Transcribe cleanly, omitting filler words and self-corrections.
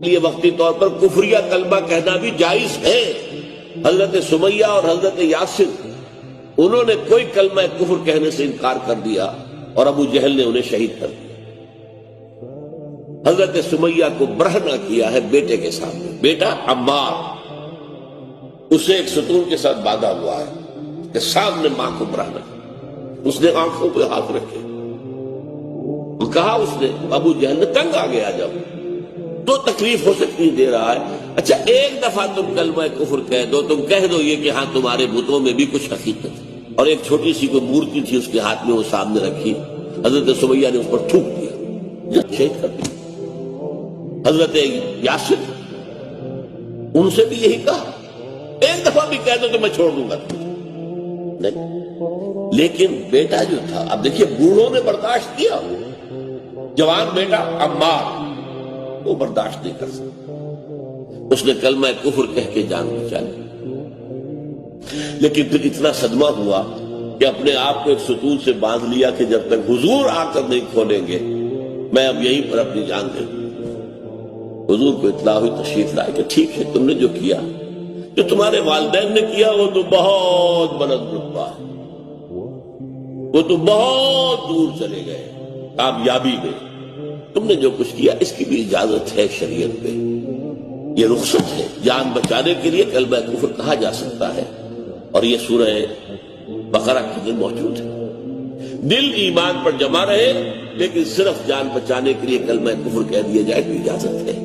لیے وقتی طور پر کفریہ کلمہ کہنا بھی جائز ہے۔ حضرت سمیہ اور حضرت یاسر انہوں نے کوئی کلمہ کفر کہنے سے انکار کر دیا اور ابو جہل نے انہیں شہید کر دیا۔ حضرت سمیہ کو برہنہ کیا ہے بیٹے کے سامنے، بیٹا عمار اسے ایک ستون کے ساتھ باندھا ہوا ہے کہ سامنے ماں کو برہنہ۔ اس نے آنکھوں پہ ہاتھ رکھے، کہا اس نے، ابو جہل نے تنگ آ گیا جب تو تکلیف ہو سکتی دے رہا ہے، اچھا ایک دفعہ تم کلمہ کفر کہہ دو، تم کہہ دو یہ کہ ہاں تمہارے بتوں میں بھی کچھ حقیقت ہے، اور ایک چھوٹی سی کوئی مورتی تھی اس کے ہاتھ میں وہ سامنے رکھی، حضرت سمیہ نے اس پر تھوک دیا، شہید کر دیا۔ حضرت یاسر ان سے بھی یہی کہا، ایک دفعہ بھی کہہ دو تو میں چھوڑ دوں گا نہیں۔ لیکن بیٹا جو تھا، اب دیکھیے بوڑھوں نے برداشت کیا، جوان بیٹا عمار وہ برداشت نہیں کر سکتا، اس نے کلمہ کفر کہہ کے جان بچا لی۔ لیکن پھر اتنا صدمہ ہوا کہ اپنے آپ کو ایک ستون سے باندھ لیا کہ جب تک حضور آ کر نہیں کھولیں گے میں اب یہیں پر اپنی جان دے دوں۔ حضور کو اطلاع ہوئی، تشریف لائے کہ ٹھیک ہے، تم نے جو کیا، جو تمہارے والدین نے کیا وہ تو بہت بلند رتبہ ہے، وہ تو بہت دور چلے گئے کامیابی میں، تم نے جو کچھ کیا اس کی بھی اجازت ہے شریعت میں، یہ رخصت ہے، جان بچانے کے لیے کلمہ کفر کہا جا سکتا ہے، اور یہ سورہ بقرہ کے اندر موجود ہے۔ دل ایمان پر جمع رہے لیکن صرف جان بچانے کے لیے کلمہ کفر کہہ دیا جائے تو اجازت ہے۔